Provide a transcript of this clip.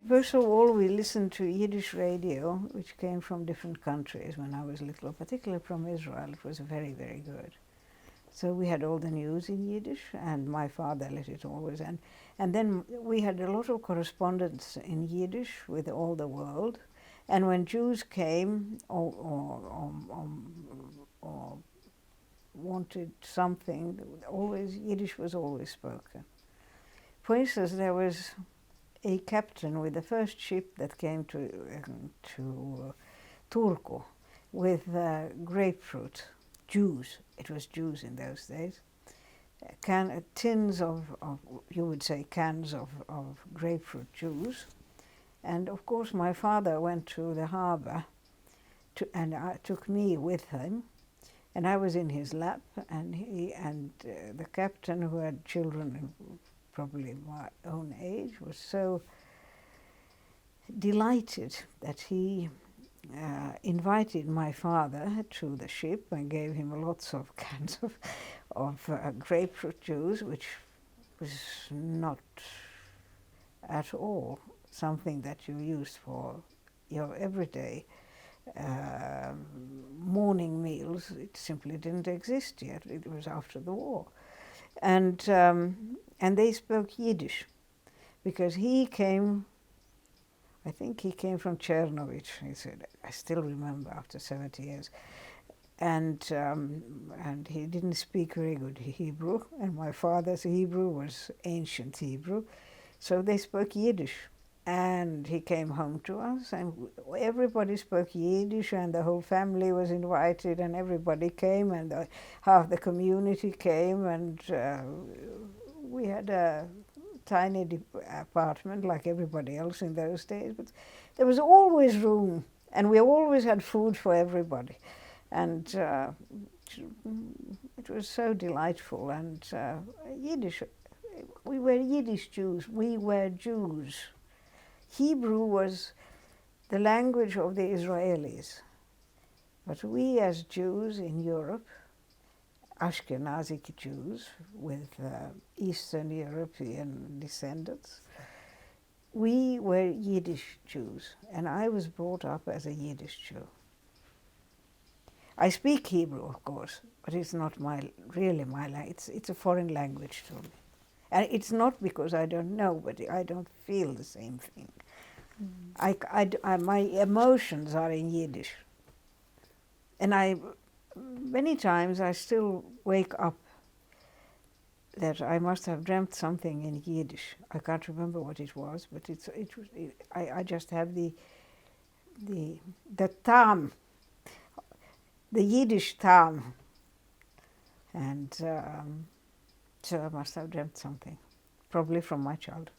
First of all, we listened to Yiddish radio, which came from different countries when I was little, particularly from Israel. It was very, very good. So we had all the news in Yiddish, and my father let it always. And then we had a lot of correspondence in Yiddish with all the world. And when Jews came or wanted something, always Yiddish was always spoken. For instance, there was a captain with the first ship that came to Turku with grapefruit, Jews. It was Jews in those days. Tins of, you would say, cans of grapefruit juice. And of course, my father went to the harbor and took me with him. And I was in his lap, and the captain, who had children probably my own age, was so delighted that he invited my father to the ship and gave him lots of cans of grapefruit juice, which was not at all something that you used for your everyday morning meals. It simply didn't exist yet. It was after the war. And they spoke Yiddish because he came, I think he came from Chernovich, he said. I still remember after 70 years. And he didn't speak very good Hebrew, and my father's Hebrew was ancient Hebrew. So they spoke Yiddish. And he came home to us, and everybody spoke Yiddish, and the whole family was invited, and everybody came, and half the community came, and we had a tiny apartment like everybody else in those days, but there was always room, and we always had food for everybody. And it was so delightful, and Yiddish, we were Yiddish Jews, we were Jews. Hebrew was the language of the Israelis. But we as Jews in Europe, Ashkenazi Jews with Eastern European descendants, we were Yiddish Jews. And I was brought up as a Yiddish Jew. I speak Hebrew, of course, but it's not really my language. It's a foreign language to me. And it's not because I don't know, but I don't feel the same thing. My emotions are in Yiddish. And many times I still wake up that I must have dreamt something in Yiddish. I can't remember what it was, but I just have the tam, the Yiddish tam. And so I must have dreamt something, probably from my childhood.